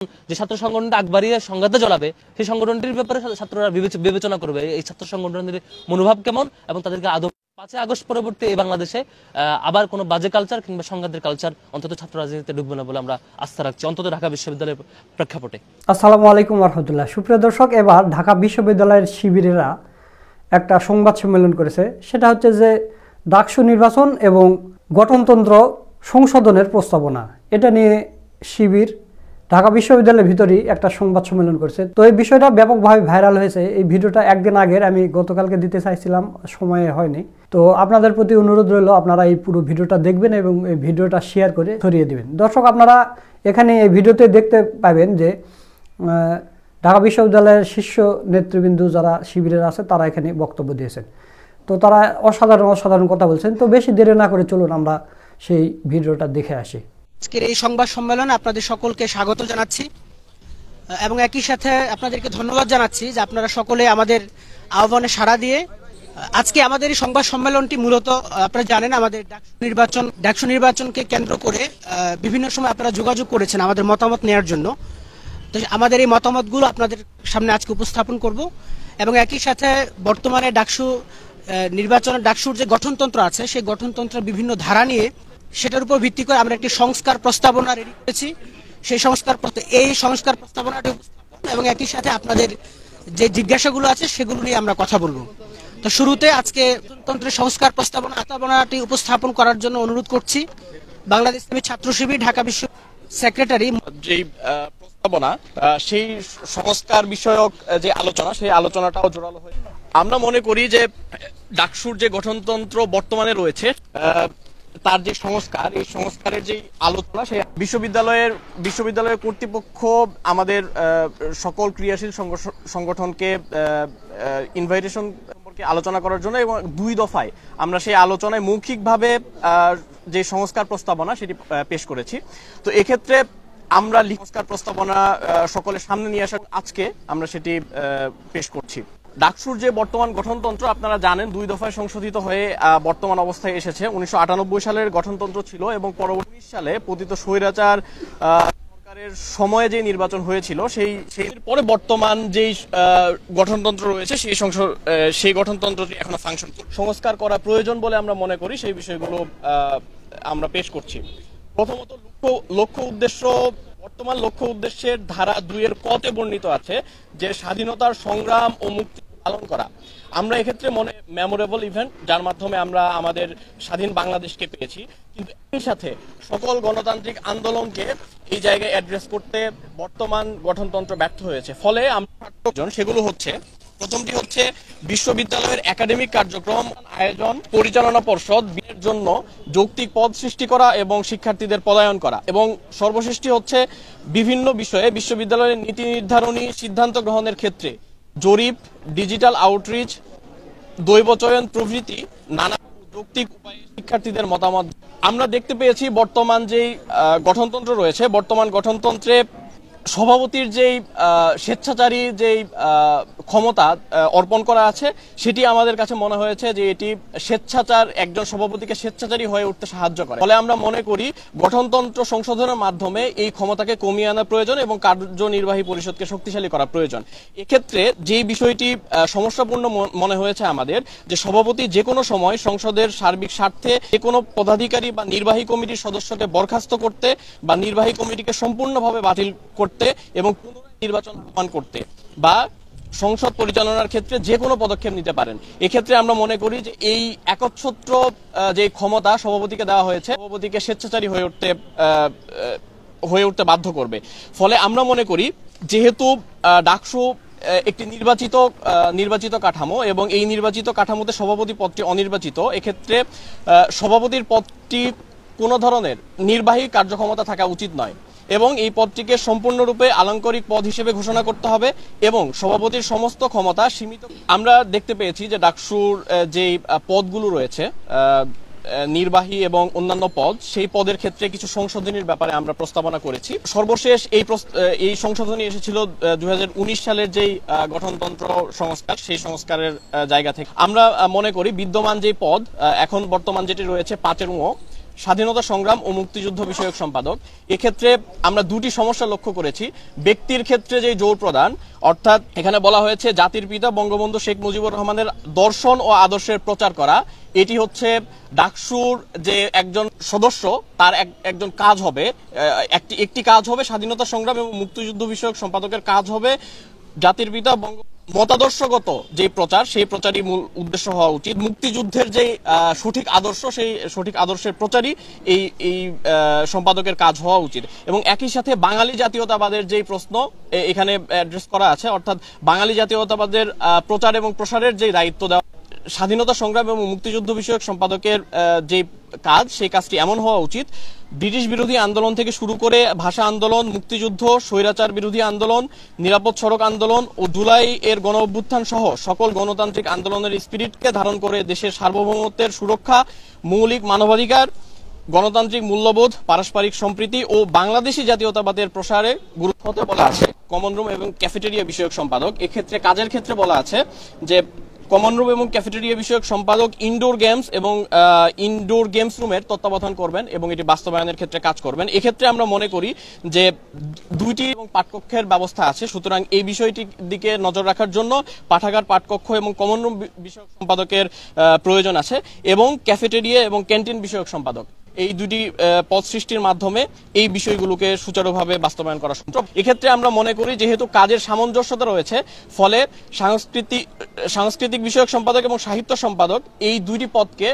যে ছাত্র সংগঠনটা আগবাড়িয়ে সংঘাতে জ্বলাবে সেই সংগঠনটির ব্যাপারে ছাত্ররা বিবেচনা করবে এই ছাত্র সংগঠনের মনোভাব কেমন এবং তাদেরকে আদৌ 5 আগস্ট পরবর্তী এই বাংলাদেশে আবার কোনো বাজে কালচার কিংবা সংঘাতের কালচার অন্তত ছাত্র রাজনীতিতে ঢুকবে না বলে আমরা আস্থা রাখছি, অন্তত ঢাকা বিশ্ববিদ্যালয়ের প্রেক্ষাপটে। আসসালামু আলাইকুম রহমতুল্লাহ। সুপ্রিয় দর্শক, এবার ঢাকা বিশ্ববিদ্যালয়ের শিবিরেরা একটা সংবাদ সম্মেলন করেছে। সেটা হচ্ছে যে ডাকসু নির্বাচন এবং গঠনতন্ত্র সংশোধনের প্রস্তাবনা, এটা নিয়ে শিবির ঢাকা বিশ্ববিদ্যালয়ের ভিতরেই একটা সংবাদ সম্মেলন করেছে। তো এই বিষয়টা ব্যাপকভাবে ভাইরাল হয়েছে। এই ভিডিওটা একদিন আগের, আমি গতকালকে দিতে চাইছিলাম, সময়ে হয়নি। তো আপনাদের প্রতি অনুরোধ রইল, আপনারা এই পুরো ভিডিওটা দেখবেন এবং এই ভিডিওটা শেয়ার করে ছড়িয়ে দেবেন। দর্শক, আপনারা এখানে এই ভিডিওতে দেখতে পাবেন যে ঢাকা বিশ্ববিদ্যালয়ের শীর্ষ নেতৃবৃন্দ যারা শিবিরের আছে তারা এখানে বক্তব্য দিয়েছেন। তো তারা অসাধারণ কথা বলছেন। তো বেশি দেরি না করে চলুন আমরা সেই ভিডিওটা দেখে আসি। আজকের এই সংবাদ সম্মেলনে আপনাদের সকলকে স্বাগত জানাচ্ছি এবং একই সাথে আপনাদেরকে ধন্যবাদ জানাচ্ছি যে আপনারা সকলে আমাদের আহ্বানে সাড়া দিয়ে আজকে আমাদের এই সংবাদ সম্মেলনটি মূলত আপনারা জানেন আমাদের ডাকসু নির্বাচনকে কেন্দ্র করে বিভিন্ন সময় আপনারা যোগাযোগ করেছেন আমাদের মতামত নেওয়ার জন্য। তো আমাদের এই মতামতগুলো আপনাদের সামনে আজকে উপস্থাপন করব এবং একই সাথে বর্তমানে ডাকসুর যে গঠনতন্ত্র আছে সেই গঠনতন্ত্রের বিভিন্ন ধারা নিয়ে সেটার উপর ভিত্তি করে আমরা একটি সংস্কার প্রস্তাবনা রেডি করেছি। সেই সংস্কার প্রস্তাবনাটি উপস্থাপন এবং একই সাথে আপনাদের যে জিজ্ঞাসাগুলো আছে সেগুলো নিয়ে আমরা কথা বলবো। তো শুরুতে আজকে গঠনতন্ত্রের সংস্কার প্রস্তাবনাটি উপস্থাপন করার জন্য অনুরোধ করছি বাংলাদেশ ইসলামী ছাত্র শিবির ঢাকা বিশ্ব সেক্রেটারি। যে প্রস্তাবনা সেই সংস্কার বিষয়ক যে আলোচনা, সেই আলোচনাটাও জোরালো হয়েছে। আমরা মনে করি যে ডাকসুর যে গঠনতন্ত্র বর্তমানে রয়েছে তার যে সংস্কার, এই সংস্কারের যে আলোচনা, সেই বিশ্ববিদ্যালয়ের কর্তৃপক্ষ আমাদের সকল ক্রিয়াশীল সংগঠনকে ইনভাইটেশন সম্পর্কে আলোচনা করার জন্য এবং 2 দফায় আমরা সেই আলোচনায় মৌখিকভাবে যে সংস্কার প্রস্তাবনা সেটি পেশ করেছি। তো এক্ষেত্রে আমরা সংস্কার প্রস্তাবনা সকলের সামনে নিয়ে আসার আজকে আমরা সেটি পেশ করছি। ডাকসুর যে বর্তমান গঠনতন্ত্র আপনারা জানেন 2 দফায় সংশোধিত হয়ে বর্তমান অবস্থায় এসেছে। 1998 সালের গঠনতন্ত্র ছিল এবং পরবর্তী সালে পতিত স্বৈরাচার সরকারের সময়ে যে নির্বাচন হয়েছিল সেই পরে বর্তমান যেই গঠনতন্ত্র রয়েছে সেই গঠনতন্ত্রটি এখনো ফাংশন সংস্কার করা প্রয়োজন বলে আমরা মনে করি। সেই বিষয়গুলো আমরা পেশ করছি। প্রথমত বর্তমান লক্ষ্য উদ্দেশ্যের ধারা 2 ক-তে বর্ণিত আছে যে স্বাধীনতার সংগ্রাম ও মুক্তি পালন করা। আমরা এক্ষেত্রে মেমোরেবল ইভেন্ট, যার মাধ্যমে আমরা আমাদের স্বাধীন বাংলাদেশকে পেয়েছি, কিন্তু এর সাথে সকল গণতান্ত্রিক আন্দোলনকে এই জায়গায় অ্যাড্রেস করতে বর্তমান গঠনতন্ত্র ব্যর্থ হয়েছে। ফলে আমরা সেগুলো হচ্ছে, প্রথমটি হচ্ছে বিশ্ববিদ্যালয়ের একাডেমিক কার্যক্রম আয়োজন পরিচালনা পর্ষদ এর জন্য যৌক্তিক পদ সৃষ্টি করা এবং শিক্ষার্থীদের পদায়ন করা, এবং সর্বশেষটি হচ্ছে বিভিন্ন বিষয়ে বিশ্ববিদ্যালয়ের নীতি নির্ধারণী সিদ্ধান্ত গ্রহণের ক্ষেত্রে জরিপ, ডিজিটাল আউটরিচ, দৈব চয়ন প্রভৃতি নানা যৌক্তিক উপায়ে শিক্ষার্থীদের মতামত। আমরা দেখতে পেয়েছি বর্তমান যেই গঠনতন্ত্র রয়েছে, বর্তমান গঠনতন্ত্রে সভাপতির যেই স্বেচ্ছাচারী যেই ক্ষমতা অর্পণ করা আছে সেটি আমাদের কাছে মনে হয়েছে যে এটি স্বেচ্ছাচার, একজন সভাপতিকে স্বেচ্ছাচারী হয়ে উঠতে সাহায্য করে। ফলে আমরা মনে করি গঠনতন্ত্র সংশোধনের মাধ্যমে এই ক্ষমতাকে কমিয়ে আনা প্রয়োজন এবং কার্যনির্বাহী পরিষদকে শক্তিশালী করা প্রয়োজন। এক্ষেত্রে যেই বিষয়টি সমস্যাপূর্ণ মনে হয়েছে আমাদের, যে সভাপতি যে কোনো সময় সংসদের সার্বিক স্বার্থে যে কোনো পদাধিকারী বা নির্বাহী কমিটির সদস্যকে বরখাস্ত করতে বা নির্বাহী কমিটিকে সম্পূর্ণভাবে বাতিল করতে এবং পুনরায় নির্বাচন আহ্বান করতে বা সংসদ পরিচালনার ক্ষেত্রে যে কোনো পদক্ষেপ নিতে পারেন। এক্ষেত্রে আমরা মনে করি যে এই একচ্ছত্র যে ক্ষমতা সভাপতিকে দেওয়া হয়েছে, সভাপতিকে স্বেচ্ছাচারী হয়ে উঠতে বাধ্য করবে। ফলে আমরা মনে করি যেহেতু ডাকসু একটি নির্বাচিত কাঠামো এবং এই নির্বাচিত কাঠামোতে সভাপতি পদটি অনির্বাচিত, এক্ষেত্রে সভাপতির পদটি কোনো ধরনের নির্বাহী কার্যক্ষমতা থাকা উচিত নয় এবং এই পদটিকে সম্পূর্ণরূপে আলংকারিক পদ হিসেবে ঘোষণা করতে হবে এবং সভাপতির সমস্ত ক্ষমতা সীমিত। আমরা দেখতে পেয়েছি যে ডাকসুর যে পদগুলো রয়েছে, নির্বাহী এবং অন্যান্য পদ, সেই পদের ক্ষেত্রে কিছু সংশোধনীর ব্যাপারে আমরা প্রস্তাবনা করেছি। সর্বশেষ এই সংশোধনী এসেছিল 2019 সালের যেই গঠনতন্ত্র সংস্কার, সেই সংস্কারের জায়গা থেকে। আমরা মনে করি বিদ্যমান যে পদ এখন বর্তমান যেটি রয়েছে 5 ঙ, স্বাধীনতা সংগ্রাম ও মুক্তিযুদ্ধ বিষয়ক সম্পাদক। এক্ষেত্রে আমরা দুটি সমস্যা লক্ষ্য করেছি। ব্যক্তির ক্ষেত্রে যে জোর প্রদান, অর্থাৎ এখানে বলা হয়েছে জাতির পিতা বঙ্গবন্ধু শেখ মুজিবুর রহমানের দর্শন ও আদর্শের প্রচার করা, এটি হচ্ছে ডাকসুর যে একজন সদস্য তার একজন কাজ হবে, একটি কাজ হবে স্বাধীনতা সংগ্রাম এবং মুক্তিযুদ্ধ বিষয়ক সম্পাদকের কাজ হবে জাতির পিতা মতাদর্শগত যে প্রচার, সেই প্রচারই মূল উদ্দেশ্য হওয়া উচিত। মুক্তিযুদ্ধের যে সঠিক আদর্শ, সেই সঠিক আদর্শের প্রচারই এই সম্পাদকের কাজ হওয়া উচিত। এবং একই সাথে বাঙালি জাতীয়তাবাদের যে প্রশ্ন এখানে অ্যাড্রেস করা আছে, অর্থাৎ বাঙালি জাতীয়তাবাদের প্রচার এবং প্রসারের যে দায়িত্ব দেওয়া স্বাধীনতা সংগ্রাম এবং মুক্তিযুদ্ধ বিষয়ক সম্পাদকের যে কাজ, সেই কাজটি এমন হওয়া উচিত ব্রিটিশ বিরোধী আন্দোলন থেকে শুরু করে ভাষা আন্দোলন, মুক্তিযুদ্ধ, স্বৈরাচার বিরোধী আন্দোলন, নিরাপদ সড়ক আন্দোলন ও জুলাই এর গণ অভ্যুত্থান সহ সকল গণতান্ত্রিক আন্দোলনের স্পিরিটকে ধারণ করে দেশের সার্বভৌমত্বের সুরক্ষা, মৌলিক মানবাধিকার, গণতান্ত্রিক মূল্যবোধ, পারস্পরিক সম্প্রীতি ও বাংলাদেশি জাতীয়তাবাদের প্রসারে গুরুত্ব হতে বলা আছে। কমন রুম এবং ক্যাফেটেরিয়া বিষয়ক সম্পাদক, এক্ষেত্রে কাজের ক্ষেত্রে বলা আছে যে কমন রুম এবং ক্যাফেটেরিয়া বিষয়ক সম্পাদক ইনডোর গেমস এবং ইনডোর গেমস রুমের তত্ত্বাবধান করবেন এবং এটি বাস্তবায়নের ক্ষেত্রে কাজ করবেন। এক্ষেত্রে আমরা মনে করি যে দুইটি এবং পাঠকক্ষের ব্যবস্থা আছে, সুতরাং এই বিষয়টির দিকে নজর রাখার জন্য পাঠাগার, পাঠকক্ষ এবং কমন রুম বিষয়ক সম্পাদকের প্রয়োজন আছে এবং ক্যাফেটেরিয়া এবং ক্যান্টিন বিষয়ক সম্পাদক, এই দুটি পদ সৃষ্টির মাধ্যমে এই বিষয়গুলোকে সুচারুভাবে বাস্তবায়ন করা সম্ভব। এক্ষেত্রে আমরা মনে করি যেহেতু কাজের সামঞ্জস্যতা রয়েছে, ফলে সাংস্কৃতিক বিষয়ক সম্পাদক এবং সাহিত্য সম্পাদক এই দুইটি পদকে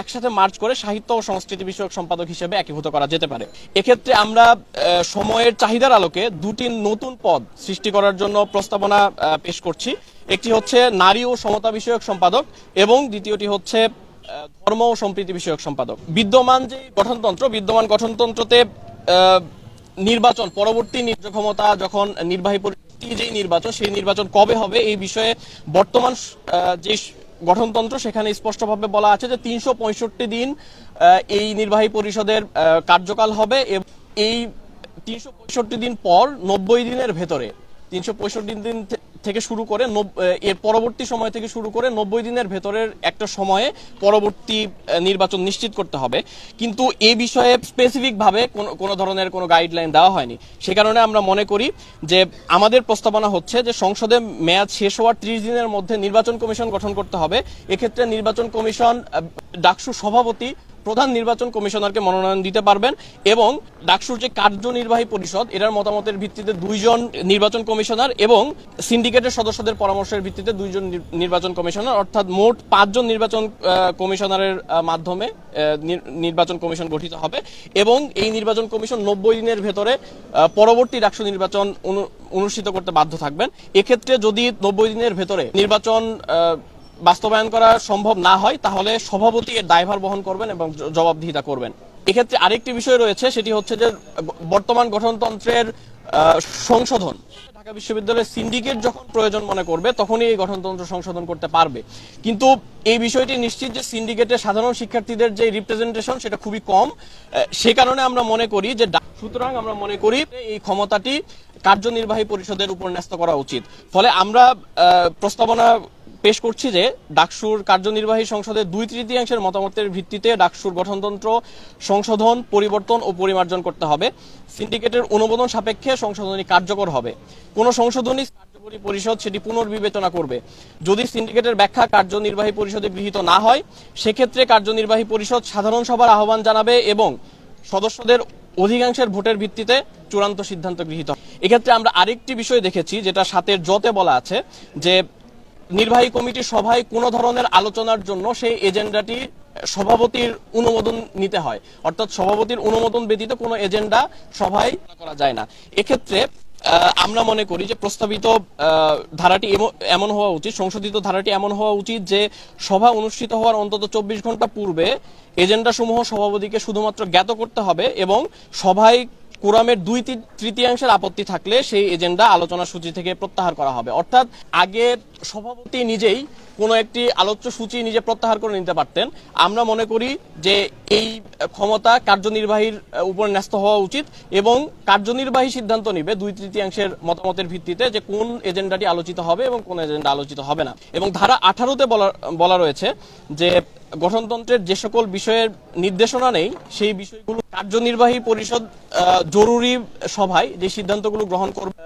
একসাথে মার্জ করে সাহিত্য ও সংস্কৃতি বিষয়ক সম্পাদক হিসেবে একীভূত করা যেতে পারে। এক্ষেত্রে আমরা সময়ের চাহিদার আলোকে দুটি নতুন পদ সৃষ্টি করার জন্য প্রস্তাবনা পেশ করছি। একটি হচ্ছে নারী ও সমতা বিষয়ক সম্পাদক এবং দ্বিতীয়টি হচ্ছে ধর্ম ও সম্প্রীতি বিষয়ক সম্পাদক। বিদ্যমান গঠনতন্ত্রতে নির্বাচন, পরবর্তী ক্ষমতা যখন নির্বাহী পরিষদ যে নির্বাচন, সেই নির্বাচন কবে হবে এই বিষয়ে বর্তমান যে গঠনতন্ত্র সেখানে স্পষ্টভাবে বলা আছে যে 365 দিন এই নির্বাহী পরিষদের কার্যকাল হবে এবং এই 365 দিন পর 90 দিনের ভেতরে 365 দিন থেকে শুরু করে এর পরবর্তী সময় থেকে শুরু করে 90 দিনের ভেতরের একটা সময়ে পরবর্তী নির্বাচন নিশ্চিত করতে হবে। কিন্তু এই বিষয়ে স্পেসিফিক ভাবে কোনো ধরনের কোনো গাইডলাইন দেওয়া হয়নি। সে কারণে আমরা মনে করি যে আমাদের প্রস্তাবনা হচ্ছে যে সংসদে মেয়াদ শেষ হওয়ার 30 দিনের মধ্যে নির্বাচন কমিশন গঠন করতে হবে। এক্ষেত্রে নির্বাচন কমিশন ডাকসু সভাপতি প্রধান নির্বাচন কমিশনারকে মনোনয়ন দিতে পারবেন এবং ডাকসুর যে কার্যনির্বাহী পরিষদ এটার মতামতের ভিত্তিতে 2 জন নির্বাচন কমিশনার এবং সিন্ডিকেটের সদস্যদের পরামর্শের ভিত্তিতে 2 জন নির্বাচন কমিশনার, অর্থাৎ মোট 5 জন নির্বাচন কমিশনারের মাধ্যমে নির্বাচন কমিশন গঠিত হবে এবং এই নির্বাচন কমিশন 90 দিনের ভেতরে পরবর্তী ডাকসু নির্বাচন অনুষ্ঠিত করতে বাধ্য থাকবেন। এক্ষেত্রে যদি 90 দিনের ভেতরে নির্বাচন বাস্তবায়ন করা সম্ভব না হয় তাহলে সভাপতি এর দায়ভার বহন করবেন এবং জবাবদিহিতা করবেন। এক্ষেত্রে আরেকটি বিষয় রয়েছে, সেটি হচ্ছে যে বর্তমান গঠনতন্ত্রের সংশোধন। ঢাকা বিশ্ববিদ্যালয়ের সিন্ডিকেট যখন প্রয়োজন মনে করবে তখনই এই গঠনতন্ত্র সংশোধন করতে পারবে, কিন্তু এই বিষয়টি নিশ্চিত যে সিন্ডিকেটের সাধারণ শিক্ষার্থীদের যে রিপ্রেজেন্টেশন সেটা খুবই কম। সে কারণে আমরা মনে করি যে সুতরাং আমরা মনে করি এই ক্ষমতাটি কার্যনির্বাহী পরিষদের উপর ন্যস্ত করা উচিত। ফলে আমরা প্রস্তাবনা পেশ করছি যে ডাকসুর কার্যনির্বাহী সংসদের 2/3 মতামতের ভিত্তিতে ডাকসুর গঠনতন্ত্র সংশোধন, পরিবর্তন ও পরিমার্জন করতে হবে। সিন্ডিকেটের অনুমোদন সাপেক্ষে সংশোধনী কার্যকর হবে। কোন সংশোধনী কার্যকরী পরিষদ সেটি পুনর্বিবেচনা করবে। যদি সিন্ডিকেটের ব্যাখ্যা কার্যনির্বাহী পরিষদে গৃহীত না হয় সেক্ষেত্রে কার্যনির্বাহী পরিষদ সাধারণ সভার আহ্বান জানাবে এবং সদস্যদের অধিকাংশের ভোটের ভিত্তিতে চূড়ান্ত সিদ্ধান্ত গৃহীত হবে। এক্ষেত্রে আমরা আরেকটি বিষয় দেখেছি যেটা 7 জতে বলা আছে যে নির্বাহী কমিটির সভায় কোনো ধরনের আলোচনার জন্য সেই এজেন্ডাটি সভাপতির অনুমোদন নিতে হয়, অর্থাৎ সভাপতির অনুমোদন ব্যতীত কোনো এজেন্ডা সভায় করা যায় না। এক্ষেত্রে আমরা মনে করি যে প্রস্তাবিত ধারাটি এমন হওয়া উচিত, সংশোধিত ধারাটি এমন হওয়া উচিত যে সভা অনুষ্ঠিত হওয়ার অন্তত 24 ঘন্টা পূর্বে এজেন্ডা সমূহ সভাপতিকে শুধুমাত্র জ্ঞাত করতে হবে এবং সভায় কোরামের 2/3 আপত্তি থাকলে সেই এজেন্ডা আলোচনা সূচি থেকে প্রত্যাহার করা হবে। অর্থাৎ আগে সভাপতি নিজেই কোনো একটি আলোচ্য সূচি নিজে প্রত্যাহার করে নিতে পারতেন। আমরা মনে করি যে এই ক্ষমতা কার্যনির্বাহীর উপর ন্যস্ত হওয়া উচিত এবং কার্যনির্বাহী সিদ্ধান্ত নিবে 2/3 মতামতের ভিত্তিতে যে কোন এজেন্ডাটি আলোচিত হবে এবং কোন এজেন্ডা আলোচিত হবে না। এবং ধারা 18-তে বলা রয়েছে যে গঠনতন্ত্রের যে সকল বিষয়ের নির্দেশনা নেই সেই বিষয়গুলো কার্যনির্বাহী পরিষদ জরুরি সভায় যে সিদ্ধান্তগুলো গ্রহণ করবে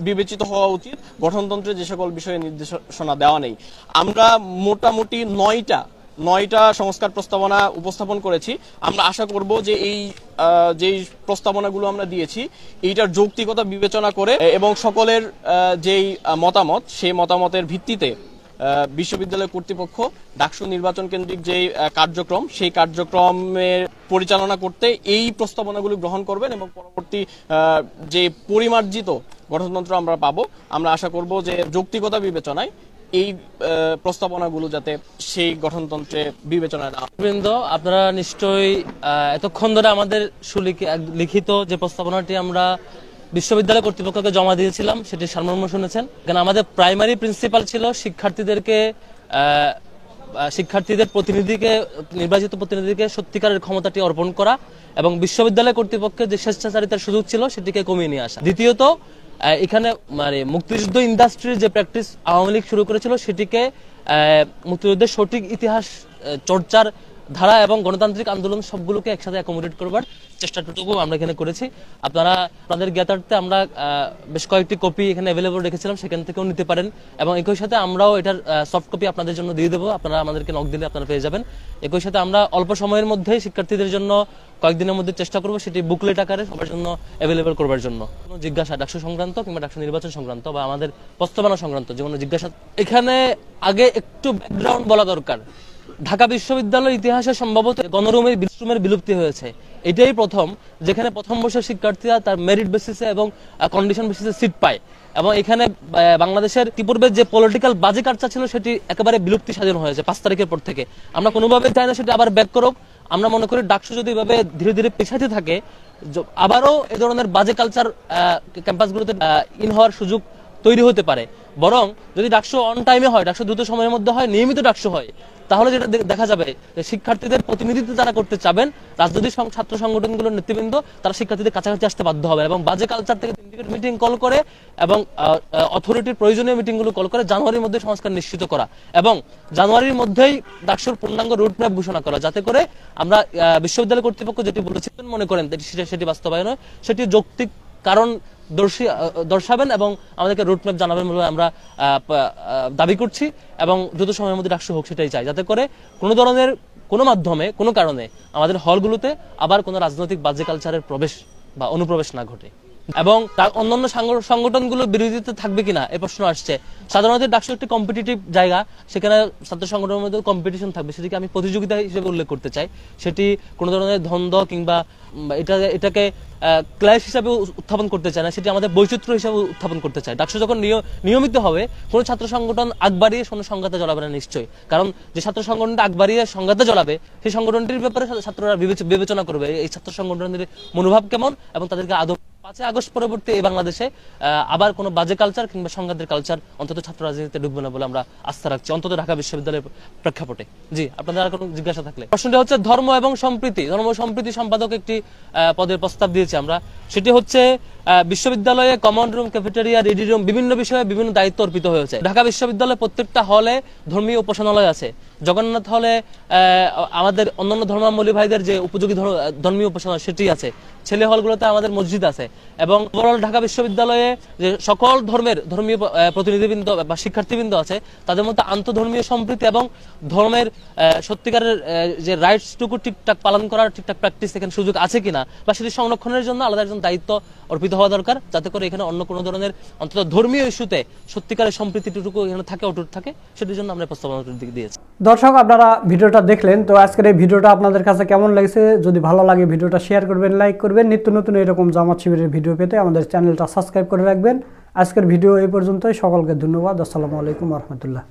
বিবেচিত হওয়া উচিত। গঠনতন্ত্রের যে সকল বিষয়ে নির্দেশনা দেওয়া নেই। আমরা মোটামুটি 9টা সংস্কার প্রস্তাবনা উপস্থাপন করেছি। আমরা আশা করব যে এই যেই প্রস্তাবনাগুলো আমরা দিয়েছি এইটার যৌক্তিকতা বিবেচনা করে এবং সকলের যেই মতামত সেই মতামতের ভিত্তিতে বিশ্ববিদ্যালয় কর্তৃপক্ষ ডাকসু নির্বাচন কেন্দ্রিক যে কার্যক্রম সেই কার্যক্রমের পরিচালনা করতে এই প্রস্তাবনাগুলো গ্রহণ করবেন এবং পরবর্তী যে পরিমার্জিত গঠনতন্ত্র আমরা পাবো, আমরা আশা করব যে যৌক্তিকতা বিবেচনায় এই প্রস্তাবনাগুলো যাতে সেই গঠনতন্ত্রে বিবেচনায় না। বৃন্দ, আপনারা নিশ্চয়ই এতক্ষণ ধরে আমাদের লিখিত যে প্রস্তাবনাটি আমরা বিশ্ববিদ্যালয় কর্তৃপক্ষকে জমা দিয়েছিলাম সেটির সারমর্ম শুনেছেন। কারণ আমাদের প্রাইমারি প্রিন্সিপাল ছিল শিক্ষার্থীদের নির্বাচিত প্রতিনিধিকে সত্যিকারের ক্ষমতাটি অর্পণ করা এবং বিশ্ববিদ্যালয় কর্তৃপক্ষের যে স্বেচ্ছাচারিতার সুযোগ ছিল সেটিকে কমিয়ে নিয়ে আসা। দ্বিতীয়ত, এখানে মানে মুক্তিযুদ্ধ ইন্ডাস্ট্রির যে প্র্যাকটিস আওয়ামী লীগ শুরু করেছিল সেটিকে মুক্তিযুদ্ধের সঠিক ইতিহাস চর্চার ধারা এবং গণতান্ত্রিক আন্দোলন সবগুলোকে একসাথে অ্যাকোমোডেট করবার চেষ্টাটুকু আমরা এখানে করেছি। আপনাদের জ্ঞাতার্থে আমরা বেশ কয়েকটি কপি এখানে অ্যাভেলেবল রেখেছিলাম, সেখান থেকেও নিতে পারেন এবং একই সাথে আমরাও এটার সফট কপি আপনাদের জন্য দিয়ে দেবো। আপনারা আমাদেরকে নক দিলে আপনারা পেয়ে যাবেন। একই সাথে আমরা অল্প সময়ের মধ্যেই শিক্ষার্থীদের জন্য কয়েকদিনের মধ্যে চেষ্টা করবো সেটি বুকলেট আকারে সবার জন্য অ্যাভেলেবল করবার জন্য। কোনো জিজ্ঞাসা ডাকসু সংক্রান্ত কিংবা ডাকসু নির্বাচন সংক্রান্ত বা আমাদের প্রস্তাবনা সংক্রান্ত যে কোনো জিজ্ঞাসা, এখানে আগে একটু ব্যাকগ্রাউন্ড বলা দরকার। ঢাকা বিশ্ববিদ্যালয়ের ইতিহাসে সম্ভবত গণরুমের বিলুপ্তি হয়েছে। এটাই প্রথম যেখানে প্রথম বর্ষের শিক্ষার্থীরা তার মেরিট বেসিসে এবং কন্ডিশন বেসিসে সিট পায় এবং এখানে বাংলাদেশের ইতিপূর্বে যে পলিটিক্যাল বাজে কালচার ছিল সেটি একেবারে বিলুপ্তি সাধন হয়েছে 5 তারিখের পর থেকে। আমরা কোনোভাবে চাই না সেটা আবার ব্যাক করুক। আমরা মনে করি ডাকসু যদি এভাবে ধীরে ধীরে পেছাতে থাকে আবারও এ ধরনের বাজে কালচার ক্যাম্পাসগুলোতে ইন হওয়ার সুযোগ তৈরি হতে পারে। বরং যদি ডাকসু অন টাইমে হয়, ডাকসু দ্রুত সময়ের মধ্যে হয়, নিয়মিত ডাকসু হয়, তাহলে যেটা দেখা যাবে যে শিক্ষার্থীদের প্রতিনিধিত্ব তারা করতে চাবেন, রাজনৈতিক ছাত্র সংগঠনগুলোর নেতৃবৃন্দ তারা শিক্ষার্থীদের কাছাকাছি আসতে বাধ্য হবে এবং বাজে কালচার থেকে সিন্ডিকেট মিটিং কল করে এবং অথরিটির প্রয়োজনীয় মিটিংগুলো কল করে জানুয়ারির মধ্যে সংস্কার নিশ্চিত করা এবং জানুয়ারির মধ্যেই ডাকসুর পূর্ণাঙ্গ রুটম্যাপ ঘোষণা করা, যাতে করে আমরা বিশ্ববিদ্যালয় কর্তৃপক্ষ যেটি বলেছিলেন মনে করেন সেটি বাস্তবায়ন হয়, সেটি যৌক্তিক কারণ দর্শাবেন এবং আমাদেরকে রুটম্যাপ জানাবেন বলে আমরা দাবি করছি এবং দ্রুত সময়ের মধ্যে ডাকসু হোক সেটাই চাই, যাতে করে কোনো ধরনের কোনো মাধ্যমে কোনো কারণে আমাদের হলগুলোতে আবার কোনো রাজনৈতিক বাজে কালচারের প্রবেশ বা অনুপ্রবেশ না ঘটে। এবং অন্যান্য সংগঠনগুলো বিরোধিতা থাকবে কিনা এ প্রশ্ন আসছে। সাধারণত ডাকসু একটি কম্পিটিটিভ জায়গা, সেখানে ছাত্র সংগঠনের মধ্যে কম্পিটিশন থাকবে, সেটিকে আমি প্রতিযোগিতা হিসেবে উল্লেখ করতে চাই। সেটি কোনো ধরনের দ্বন্দ্ব কিংবা এটাকে ক্লাস হিসাবে উত্থাপন করতে চায় না, সেটি আমাদের বৈচিত্র্য হিসাবে উত্থাপন করতে চায়। ডাকসু যখন নিয়মিত হবে কোনো ছাত্র সংগঠন আগ বাড়িয়ে কোনো সংঘাতে জড়াবে না নিশ্চয়ই, কারণ যে ছাত্র সংগঠনটা আগ বাড়িয়ে সংঘাতে জড়াবে সেই সংগঠনটির ব্যাপারে ছাত্ররা বিবেচনা করবে এই ছাত্র সংগঠনের মনোভাব কেমন এবং তাদেরকে আদৌ 5 আগস্ট পরবর্তী এই বাংলাদেশে আবার কোনো বাজে কালচার কিংবা সংঘাতের কালচার অন্তত ছাত্র রাজনীতিতে ঢুকবে না বলে আমরা আস্থা রাখছি, অন্তত ঢাকা বিশ্ববিদ্যালয়ের প্রেক্ষাপটে। জি, আপনাদের আর কোনো জিজ্ঞাসা থাকলে। প্রশ্নটি হচ্ছে ধর্ম এবং সম্প্রীতি সম্পাদক একটি পদের প্রস্তাব দিয়েছি আমরা। সেটি হচ্ছে বিশ্ববিদ্যালয়ে common room, cafeteria, ready room বিভিন্ন বিষয়ে বিভিন্ন দায়িত্ব অর্পিত হয়েছে। ঢাকা বিশ্ববিদ্যালয়ে প্রত্যেকটা হলে ধর্মীয় উপাসনালয় আছে। জগন্নাথ হলে আমাদের অন্যান্য ধর্মাবলম্বী ভাইদের যে উপযোগী ধর্মীয় উপাসনালয় সেটি আছে। ছেলে হলগুলোতে আমাদের মসজিদ আছে এবং ওভারঅল ঢাকা বিশ্ববিদ্যালয়ে যে সকল ধর্মীয় প্রতিনিধিবৃন্দ বা শিক্ষার্থীবৃন্দ আছে তাদের মধ্যে আন্তঃধর্মীয় সম্প্রীতি এবং ধর্মের সত্যিকারের যে রাইটসটুকু ঠিকঠাক পালন করার ঠিকঠাক প্র্যাকটিস এখানে সুযোগ আছে কিনা বা সেটি সংরক্ষণের জন্য আলাদা একজন দায়িত্ব অর্পিত হওয়া দরকার, যাতে করে এখানে অন্য কোনো ধরনের অন্তত ধর্মীয় ইস্যুতে সত্যিকারের সম্প্রীতিটুকু এখানে থাকে, অটুট থাকে, সেটির জন্য আমরা প্রস্তাবনার দিকে দিয়েছি। দর্শক, আপনারা ভিডিওটা দেখলেন, তো আজকের এই ভিডিওটা আপনাদের কাছে কেমন লাগছে? যদি ভালো লাগে ভিডিওটা শেয়ার করবেন, লাইক করবেন। নিত্য নতুন এরকম জামাত শিবিরের ভিডিও পেতে আমাদের চ্যানেলটা সাবস্ক্রাইব করে রাখবেন। আজকের ভিডিও এই পর্যন্তই। সকলকে ধন্যবাদ। আসসালামু আলাইকুম ওয়া রাহমাতুল্লাহ।